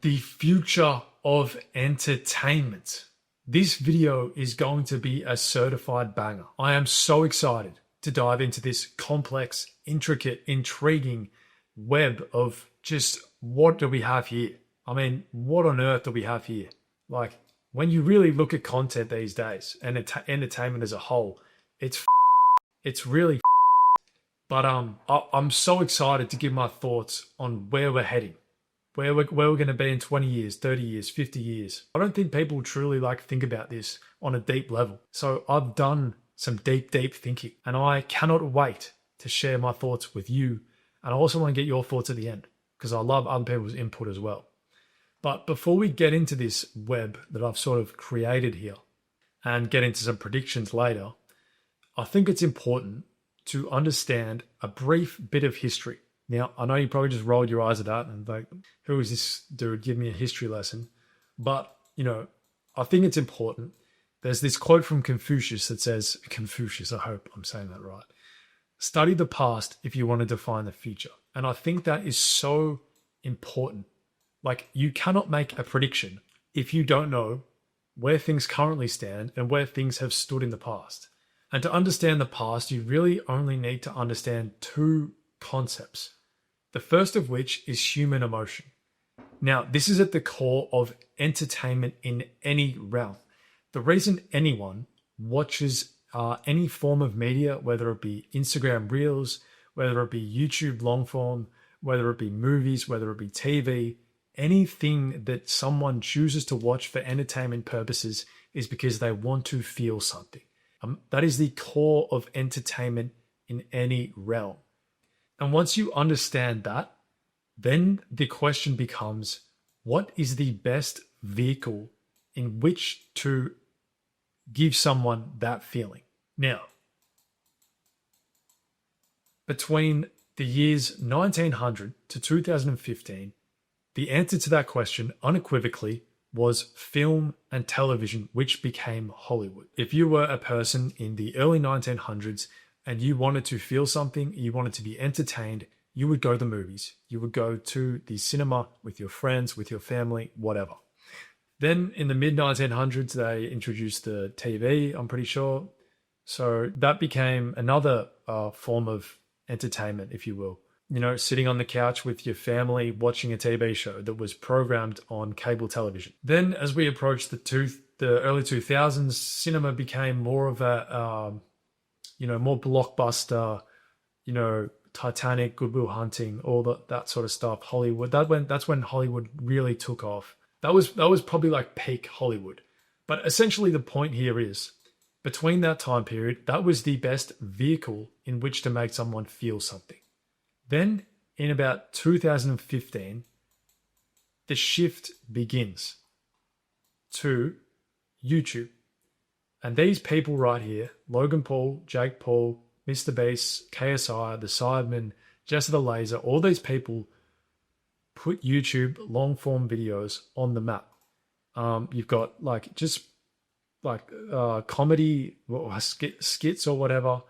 the future of entertainment. This video is going to be a certified banger. I am so excited to dive into this complex, intricate, intriguing web of just what do we have here? I mean, what on earth do we have here? Like, when you really look at content these days and entertainment as a whole, it's really but I'm so excited to give my thoughts on where we're heading, where we're going to be in 20 years, 30 years, 50 years. I don't think people truly think about this on a deep level. So I've done some deep thinking, and I cannot wait to share my thoughts with you. And I also want to get your thoughts at the end because I love other people's input as well. But before we get into this web that I've sort of created here and get into some predictions later, I think it's important to understand a brief bit of history. Now, I know you probably just rolled your eyes at that and like, who is this dude? Give me a history lesson. But, I think it's important. There's this quote from Confucius that says, Confucius, I hope I'm saying that right. Study the past if you want to define the future. And I think that is so important. Like, you cannot make a prediction if you don't know where things currently stand and where things have stood in the past. And to understand the past, you really only need to understand two concepts. The first of which is human emotion. Now, this is at the core of entertainment in any realm. The reason anyone watches any form of media, whether it be Instagram Reels, whether it be YouTube long form, whether it be movies, whether it be TV, anything that someone chooses to watch for entertainment purposes is because they want to feel something. That is the core of entertainment in any realm. And once you understand that, then the question becomes, what is the best vehicle in which to give someone that feeling? Now, between the years 1900 to 2015, the answer to that question unequivocally was film and television, which became Hollywood. If you were a person in the early 1900s and you wanted to feel something, you wanted to be entertained, you would go to the movies. You would go to the cinema with your friends, with your family, whatever. Then in the mid-1900s, they introduced the TV, I'm pretty sure. So that became another form of entertainment, if you will. Sitting on the couch with your family watching a TV show that was programmed on cable television. Then as we approached the early 2000s, cinema became more of a, more blockbuster, Titanic, Good Will Hunting, all that sort of stuff, Hollywood. That's when Hollywood really took off. That was probably like peak Hollywood. But essentially the point here is, between that time period, that was the best vehicle in which to make someone feel something. Then, in about 2015, the shift begins to YouTube. And these people right here, Logan Paul, Jake Paul, Mr. Beast, KSI, The Sidemen, Jesse the Laser, all these people put YouTube long-form videos on the map. You've got comedy, skits or whatever.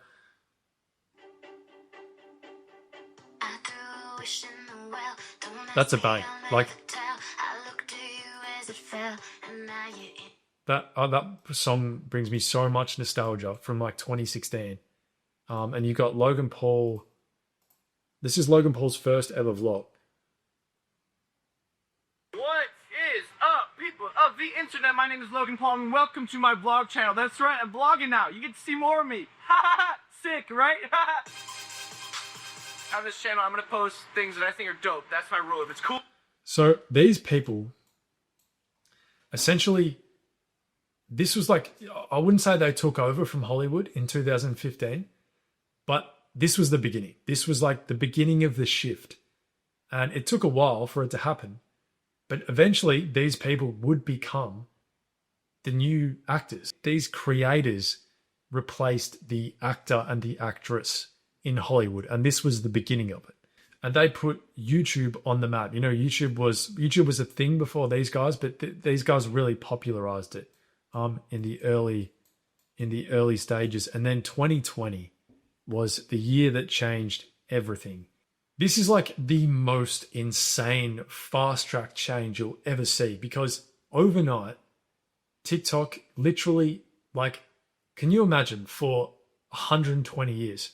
That's a bang. That song brings me so much nostalgia from 2016. And you got Logan Paul. This is Logan Paul's first ever vlog. What is up, people of the internet? My name is Logan Paul and welcome to my vlog channel. That's right, I'm vlogging now. You get to see more of me. Sick, right? On this channel, I'm going to post things that I think are dope. That's my rule. If it's cool. So these people, essentially, this was I wouldn't say they took over from Hollywood in 2015, but this was the beginning. This was the beginning of the shift. And it took a while for it to happen. But eventually, these people would become the new actors. These creators replaced the actor and the actress in Hollywood, and this was the beginning of it. And they put YouTube on the map. YouTube was a thing before these guys, but these guys really popularized it in the early stages. And then 2020 was the year that changed everything. This is like the most insane fast track change you'll ever see, because overnight, TikTok literally, like, can you imagine for 120 years,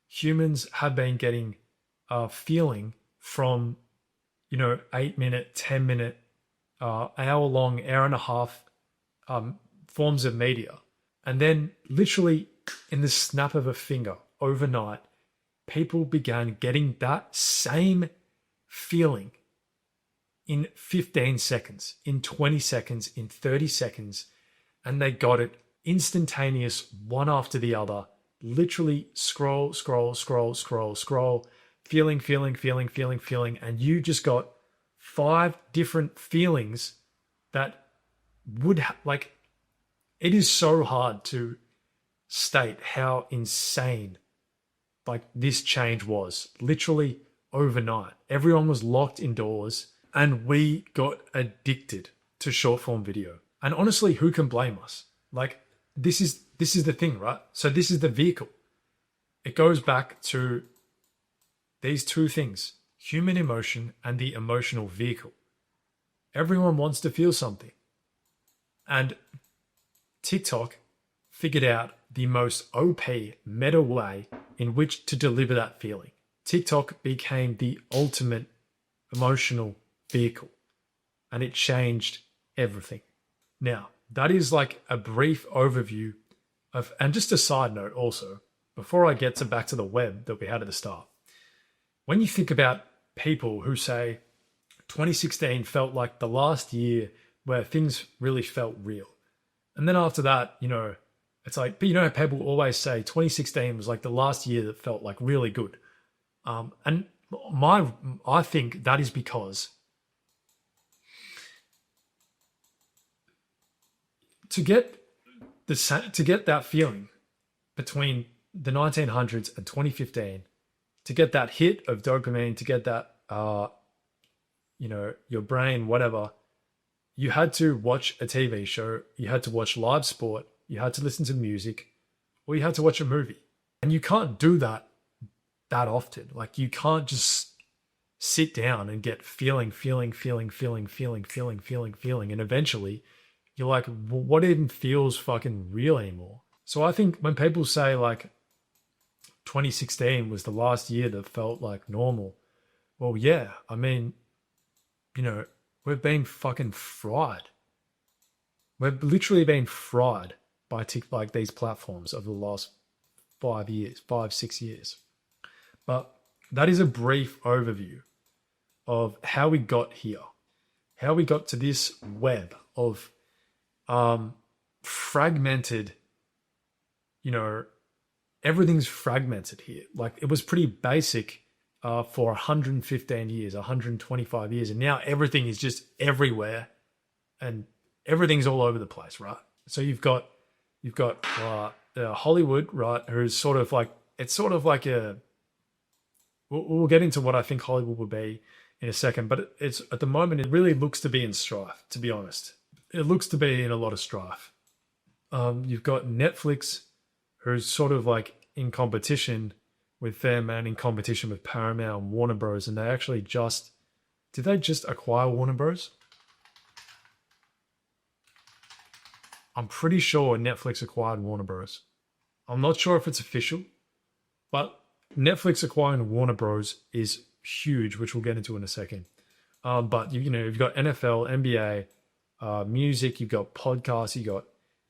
humans have been getting a feeling from, 8-minute, 10-minute, hour-long, hour and a half forms of media. And then literally in the snap of a finger, overnight, people began getting that same feeling in 15 seconds, in 20 seconds, in 30 seconds, and they got it instantaneous, one after the other. Literally scroll, scroll, scroll, scroll, scroll, feeling, and you just got 5 different feelings that would like, it is so hard to state how insane like this change was. Literally overnight, everyone was locked indoors and we got addicted to short form video. And honestly, who can blame us? Like, this is the thing, right? So this is the vehicle. It goes back to these two things, human emotion and the emotional vehicle. Everyone wants to feel something. And TikTok figured out the most OP meta way in which to deliver that feeling. TikTok became the ultimate emotional vehicle, and it changed everything. Now, that is like a brief overview of, and just a side note also, before I get to back to the web that we had at the start. When you think about people who say 2016 felt like the last year where things really felt real. And then after that, it's like, but how people always say 2016 was like the last year that felt like really good. And I think that is because to get that feeling between the 1900s and 2015, to get that hit of dopamine, to get that, your brain, whatever, you had to watch a TV show, you had to watch live sport, you had to listen to music, or you had to watch a movie. And you can't do that often. Like, you can't just sit down and get feeling. And eventually you're like, well, what even feels fucking real anymore? So I think when people say like 2016 was the last year that felt like normal, well, yeah, I mean, we've been fucking fried. We've literally been fried by like these platforms over the last 6 years. But that is a brief overview of how we got here, how we got to this web of fragmented, everything's fragmented here. Like, it was pretty basic for 115 years, 125 years. And now everything is just everywhere and everything's all over the place, right? So you've got Hollywood, right? Who's sort of like, it's sort of like we'll get into what I think Hollywood will be in a second, but it's at the moment, it really looks to be in strife, to be honest. It looks to be in a lot of strife. You've got Netflix, who's sort of like in competition with them and in competition with Paramount and Warner Bros. And they actually did they just acquire Warner Bros? I'm pretty sure Netflix acquired Warner Bros. I'm not sure if it's official, but Netflix acquiring Warner Bros. Is huge, which we'll get into in a second. But you've got NFL, NBA, music, you've got podcasts, you've got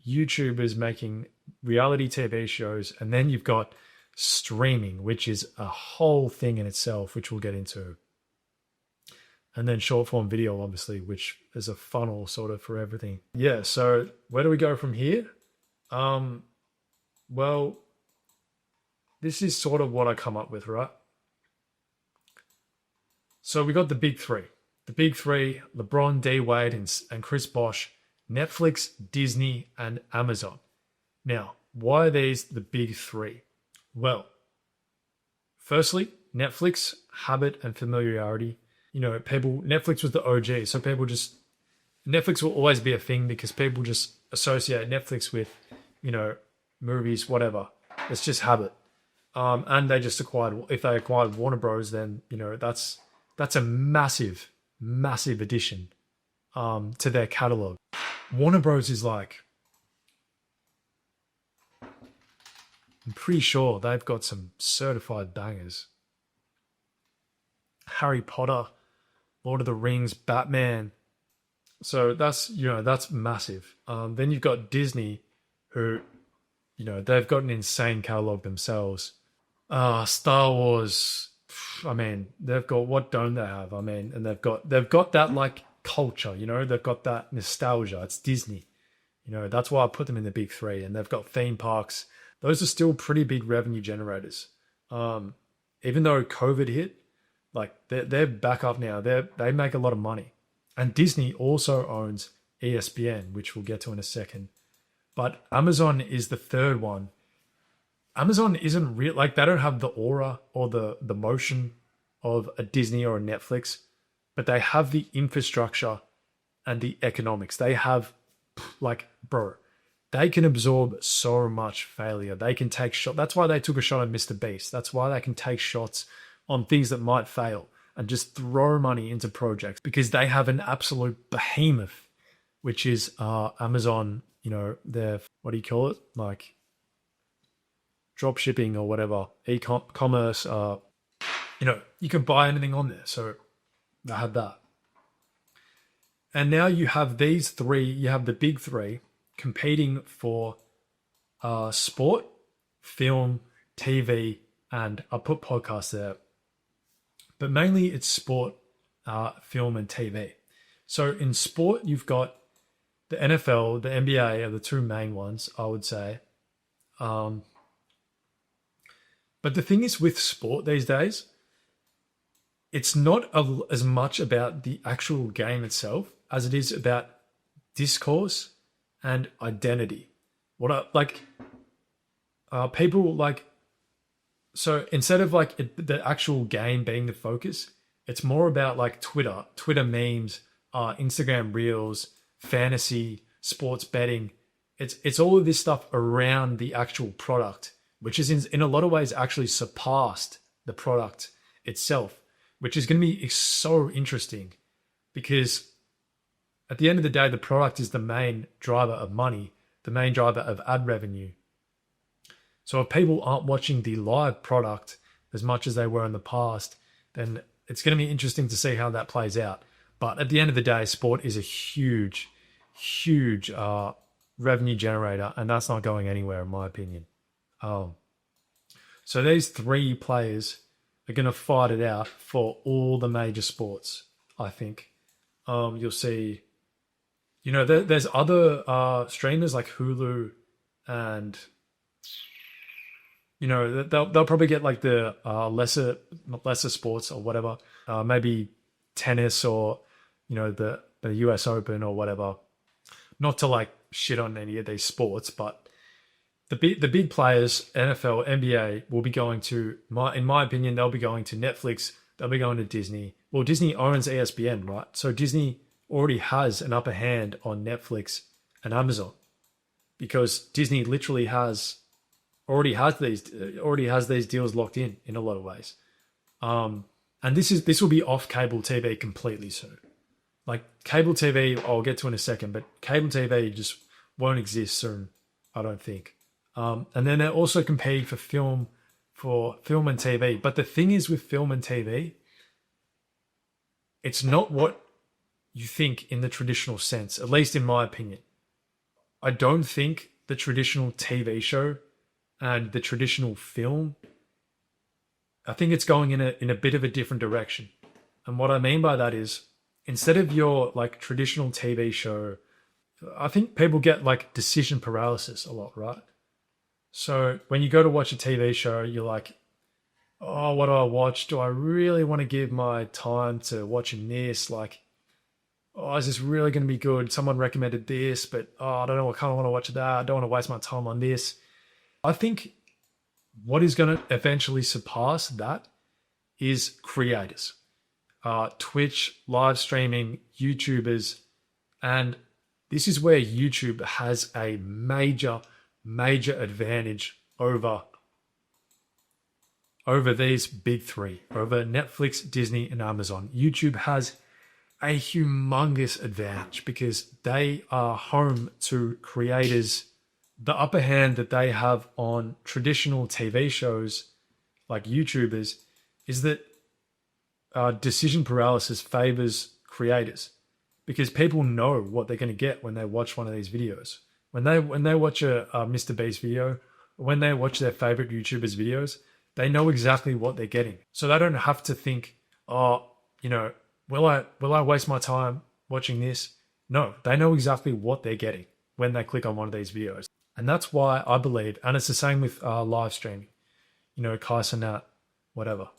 YouTubers making reality TV shows, and then you've got streaming, which is a whole thing in itself, which we'll get into. And then short form video, obviously, which is a funnel sort of for everything. Yeah, so where do we go from here? Well, this is sort of what I come up with, right? So we got the big three. The big three, LeBron, D. Wade, and Chris Bosh, Netflix, Disney, and Amazon. Now, why are these the big three? Well, firstly, Netflix, habit and familiarity. Netflix was the OG, so Netflix will always be a thing because people just associate Netflix with, movies, whatever. It's just habit. And they just acquired, if they acquired Warner Bros, then, you know, that's a massive, massive addition to their catalog. Warner Bros is like, I'm pretty sure they've got some certified bangers. Harry Potter, Lord of the Rings, Batman. So that's, you know, that's massive. Then you've got Disney, who, you know, they've got an insane catalog themselves. Star Wars, I mean, they've got, what don't they have? I mean, and they've got that like culture, you know, they've got that nostalgia. It's Disney, you know, that's why I put them in the big three. And they've got theme parks. Those are still pretty big revenue generators. Even though COVID hit, like they're back up now. They make a lot of money. And Disney also owns ESPN, which we'll get to in a second. But Amazon is the third one. Amazon isn't real, like they don't have the aura or the motion of a Disney or a Netflix, but they have the infrastructure and the economics. They have, like, bro, they can absorb so much failure. They can take shots. That's why they took a shot at Mr. Beast. That's why they can take shots on things that might fail and just throw money into projects, because they have an absolute behemoth, which is Amazon, you know, their, what do you call it? Like drop shipping or whatever, e-commerce, you know, you can buy anything on there. So they had that. And now you have these three, you have the big three competing for sport, film, TV, and I put podcasts there. But mainly it's sport, film, and TV. So in sport, you've got the NFL, the NBA are the two main ones, I would say. But the thing is with sport these days, it's not as much about the actual game itself as it is about discourse and identity. People like, so instead of like the actual game being the focus, it's more about like Twitter memes, Instagram reels, fantasy, sports betting. It's all of this stuff around the actual product, which is in a lot of ways actually surpassed the product itself, which is going to be so interesting, because at the end of the day, the product is the main driver of money, the main driver of ad revenue. So if people aren't watching the live product as much as they were in the past, then it's going to be interesting to see how that plays out. But at the end of the day, sport is a huge, huge revenue generator, and that's not going anywhere, in my opinion. So these three players are going to fight it out for all the major sports, I think. You'll see, you know, there's other streamers like Hulu, and you know, they'll probably get like the lesser sports or whatever, maybe tennis or, you know, the US Open or whatever. Not to like shit on any of these sports, but the big players, NFL, NBA, will be going to, in my opinion, they'll be going to Netflix. They'll be going to Disney. Well, Disney owns ESPN, right? So Disney already has an upper hand on Netflix and Amazon, because Disney literally already has these deals locked in a lot of ways. And this will be off cable TV completely soon. Like cable TV, I'll get to in a second, but cable TV just won't exist soon, I don't think. And then they're also competing for film and TV. But the thing is with film and TV, it's not what you think in the traditional sense, at least in my opinion. I don't think the traditional TV show and the traditional film, I think it's going in a bit of a different direction. And what I mean by that is, instead of your like traditional TV show, I think people get like decision paralysis a lot, right? So when you go to watch a TV show, you're like, oh, what do I watch? Do I really want to give my time to watching this? Like, oh, is this really going to be good? Someone recommended this, but I don't know, I kind of want to watch that. I don't want to waste my time on this. I think what is going to eventually surpass that is creators. Twitch, live streaming, YouTubers, and this is where YouTube has a major advantage over over these big three, over Netflix, Disney, and Amazon. YouTube has a humongous advantage because they are home to creators. The upper hand that they have on traditional TV shows like YouTubers is that decision paralysis favors creators because people know what they're going to get when they watch one of these videos. When they watch a Mr. Beast video, when they watch their favorite YouTubers videos, they know exactly what they're getting. So they don't have to think, oh, you know, will I waste my time watching this? No, they know exactly what they're getting when they click on one of these videos. And that's why I believe, and it's the same with live streaming, you know, Kai Cenat, whatever.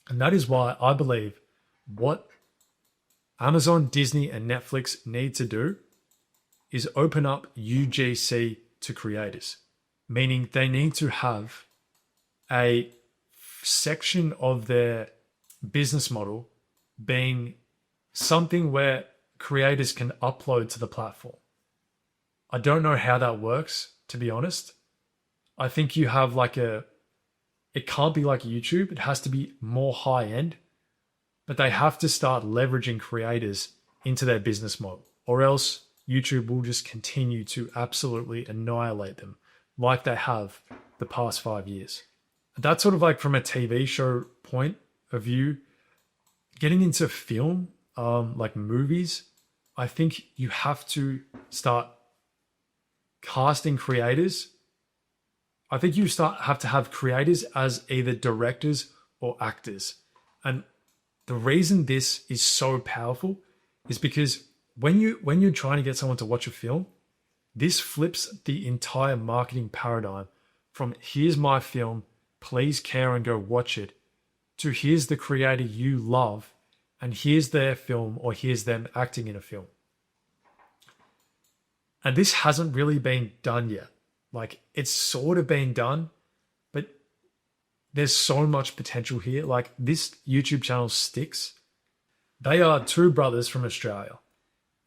And that is why I believe what Amazon, Disney, and Netflix need to do is open up UGC to creators, meaning they need to have a section of their business model being something where creators can upload to the platform. I don't know how that works, to be honest. I think you have it can't be like YouTube. It has to be more high end, but they have to start leveraging creators into their business model, or else YouTube will just continue to absolutely annihilate them like they have the past 5 years. That's sort of like from a TV show point of view. Getting into film, like movies, I think you have to start casting creators. I think you have to have creators as either directors or actors. And the reason this is so powerful is because when you're trying to get someone to watch a film, this flips the entire marketing paradigm from here's my film, please care and go watch it, to here's the creator you love and here's their film or here's them acting in a film. And this hasn't really been done yet. Like, it's sort of been done, but there's so much potential here. Like, this YouTube channel, Sticks, they are two brothers from Australia.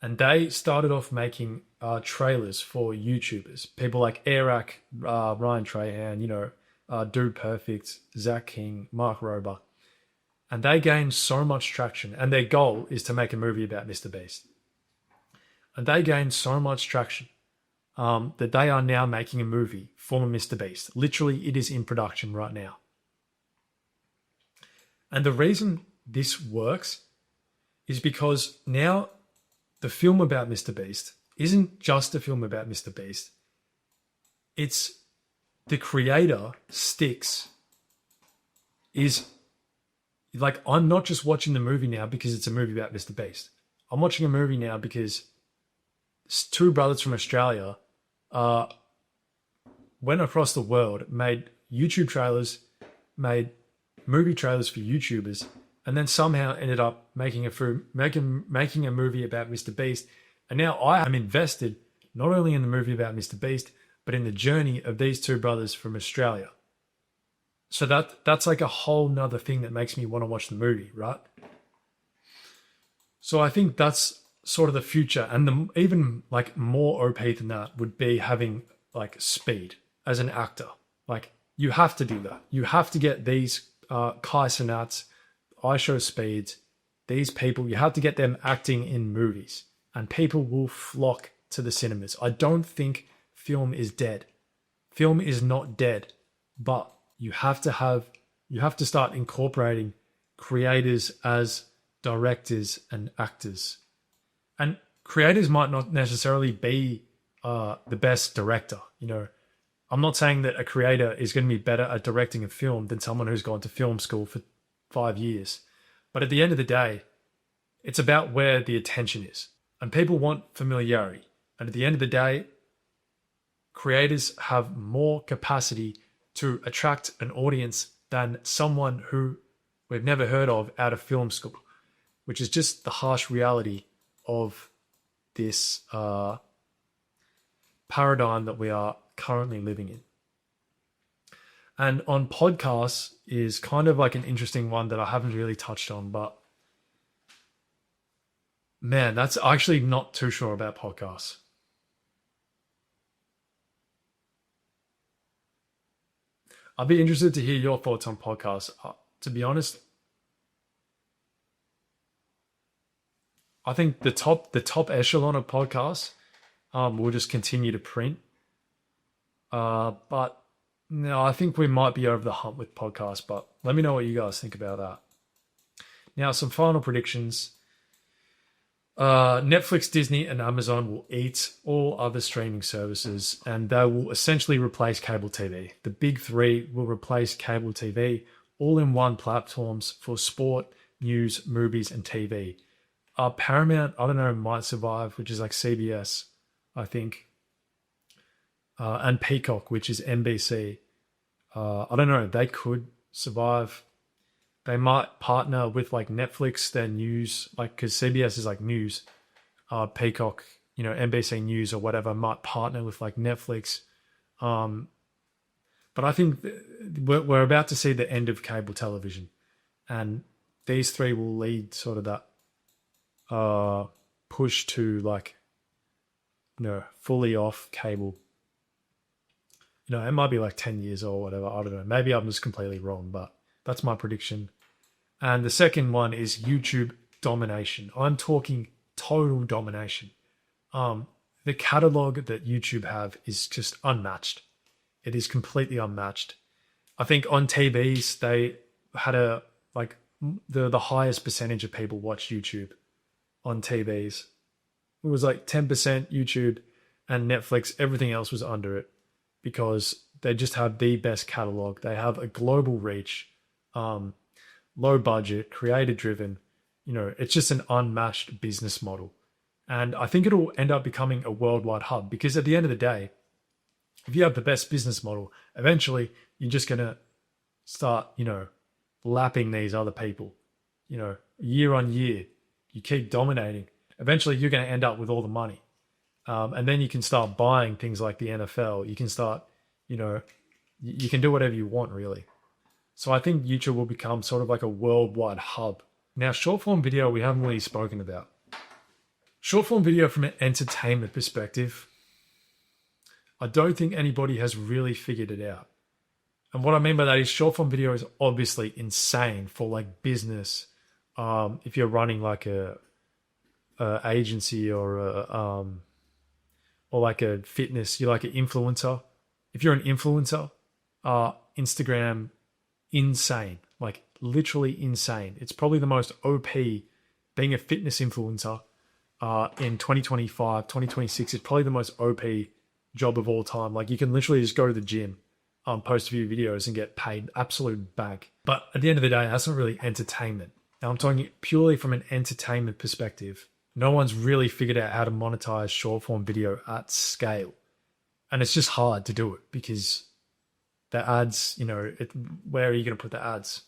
And they started off making trailers for YouTubers. People like Airac, Ryan Trahan, you know, Dude Perfect, Zach King, Mark Rober. And they gained so much traction. And their goal is to make a movie about Mr. Beast. And they gained so much traction that they are now making a movie for Mr. Beast. Literally, it is in production right now. And the reason this works is because now the film about Mr. Beast isn't just a film about Mr. Beast. It's the creator, Sticks, is like, I'm not just watching the movie now because it's a movie about Mr. Beast. I'm watching a movie now because two brothers from Australia went across the world, made YouTube trailers, made movie trailers for YouTubers, and then somehow ended up making a movie about Mr. Beast. And now I am invested not only in the movie about Mr. Beast, but in the journey of these two brothers from Australia. So that's like a whole nother thing that makes me want to watch the movie, right? So I think that's sort of the future. And even like more OP than that would be having like Speed as an actor. Like, you have to do that. You have to get these Kai Cenats, IShowSpeeds, these people, you have to get them acting in movies and people will flock to the cinemas. I don't think film is dead. Film is not dead, but you have to start incorporating creators as directors and actors. And creators might not necessarily be the best director. You know, I'm not saying that a creator is going to be better at directing a film than someone who's gone to film school for 5 years. But at the end of the day, it's about where the attention is. And people want familiarity. And at the end of the day, creators have more capacity to attract an audience than someone who we've never heard of out of film school, which is just the harsh reality of this paradigm that we are currently living in. And on podcasts is kind of like an interesting one that I haven't really touched on, but man, that's actually not too sure about podcasts. I'd be interested to hear your thoughts on podcasts. To be honest, I think the top echelon of podcasts will just continue to print. But no, I think we might be over the hump with podcasts. But let me know what you guys think about that. Now, some final predictions. Netflix, Disney, and Amazon will eat all other streaming services, and they will essentially replace cable TV. The big three will replace cable TV, all in one platforms for sport, news, movies, and TV. Paramount, I don't know, might survive, which is like CBS, I think. And Peacock, which is NBC. I don't know, they could survive. They might partner with like Netflix, their news, like because CBS is like news. Peacock, NBC News or whatever might partner with like Netflix. But I think we're about to see the end of cable television, and these three will lead sort of that push to like, fully off cable. It might be like 10 years or whatever. I don't know. Maybe I'm just completely wrong, but that's my prediction. And the second one is YouTube domination. I'm talking total domination. The catalog that YouTube have is just unmatched. It is completely unmatched. I think on TVs, they had the highest percentage of people watch YouTube on TVs. It was like 10% YouTube, and Netflix, everything else was under it because they just have the best catalog. They have a global reach. Low budget, creator driven, it's just an unmatched business model. And I think it'll end up becoming a worldwide hub because at the end of the day, if you have the best business model, eventually you're just going to start, lapping these other people, year on year. You keep dominating. Eventually you're going to end up with all the money. And then you can start buying things like the NFL. You can start, you can do whatever you want really. So I think YouTube will become sort of like a worldwide hub. Now, short form video, we haven't really spoken about. Short form video from an entertainment perspective, I don't think anybody has really figured it out. And what I mean by that is short form video is obviously insane for like business. If you're running like a agency or like a fitness, you're like an influencer. If you're an influencer, Instagram, insane, like literally insane. It's probably the most OP being a fitness influencer in 2025, 2026. It's probably the most OP job of all time. Like you can literally just go to the gym, post a few videos and get paid absolute bag. But at the end of the day, that's not really entertainment. Now I'm talking purely from an entertainment perspective. No one's really figured out how to monetize short form video at scale. And it's just hard to do it because the ads, where are you going to put the ads?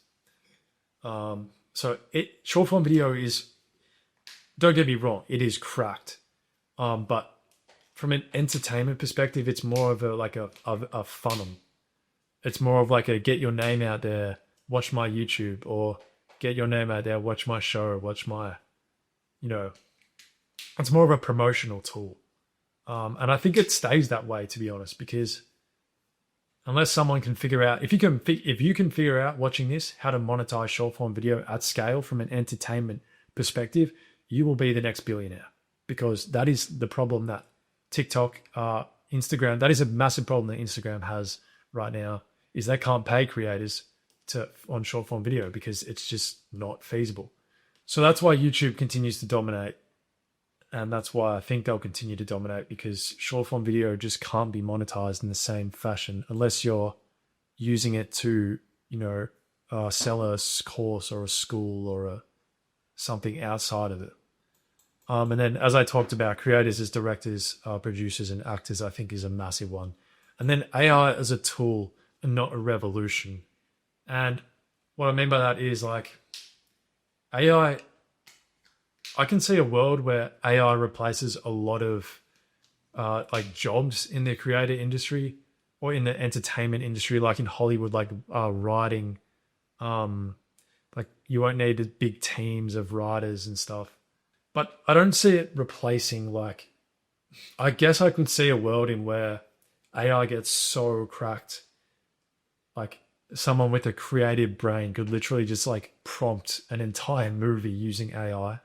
Short form video is, don't get me wrong, it is cracked. But from an entertainment perspective, it's more of a funnel. It's more of like a get your name out there, watch my YouTube, or get your name out there, watch my show, watch my, it's more of a promotional tool. And I think it stays that way, to be honest, because unless someone can figure out, if you can figure out watching this, how to monetize short form video at scale from an entertainment perspective, you will be the next billionaire, because that is the problem that TikTok, Instagram, that is a massive problem that Instagram has right now, is they can't pay creators on short form video because it's just not feasible. So that's why YouTube continues to dominate. And that's why I think they'll continue to dominate, because short form video just can't be monetized in the same fashion unless you're using it to, sell a course or a school or something outside of it. And then, as I talked about, creators as directors, producers, and actors, I think is a massive one. And then AI as a tool and not a revolution. And what I mean by that is like AI, I can see a world where AI replaces a lot of jobs in the creator industry or in the entertainment industry, like in Hollywood, like writing. Like you won't need big teams of writers and stuff. But I don't see it replacing, I guess I could see a world in where AI gets so cracked Like someone with a creative brain could literally just like prompt an entire movie using AI.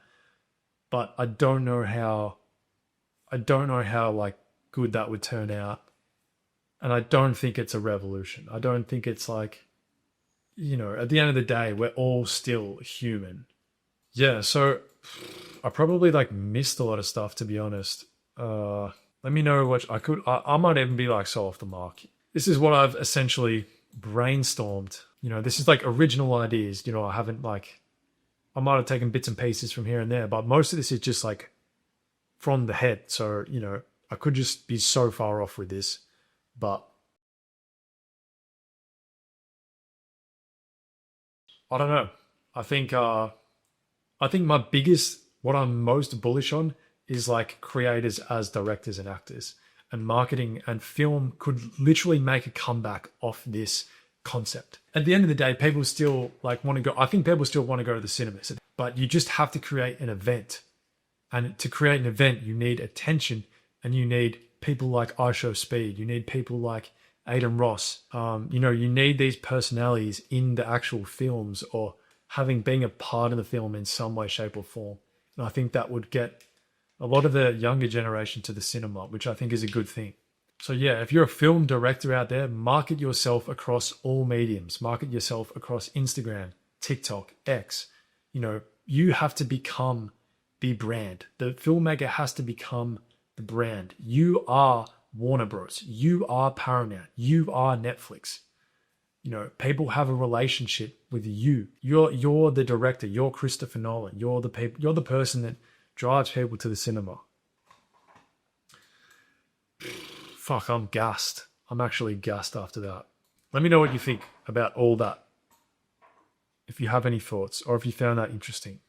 But I don't know how like good that would turn out. And I don't think it's a revolution. I don't think it's like, you know, at the end of the day, we're all still human. Yeah, so I probably like missed a lot of stuff, to be honest. Let me know what I might even be like so off the mark. This is what I've essentially brainstormed. You know, this is like original ideas. You know, I might have taken bits and pieces from here and there, but most of this is just like from the head. So, you know, I could just be so far off with this, but I don't know. I think what I'm most bullish on is like creators as directors and actors, and marketing and film could literally make a comeback off this concept. At the end of the day, people still like want to go. I think people still want to go to the cinemas, but you just have to create an event. And to create an event, you need attention, and you need people like IShowSpeed. You need people like Aiden Ross. You know, you need these personalities in the actual films, or being a part of the film in some way, shape, or form. And I think that would get a lot of the younger generation to the cinema, which I think is a good thing. So yeah, if you're a film director out there, market yourself across all mediums. Market yourself across Instagram, TikTok, X. You know, you have to become the brand. The filmmaker has to become the brand. You are Warner Bros. You are Paramount. You are Netflix. You know, people have a relationship with you. You're the director. You're Christopher Nolan. You're the person that drives people to the cinema. Fuck, I'm gassed. I'm actually gassed after that. Let me know what you think about all that. If you have any thoughts, or if you found that interesting.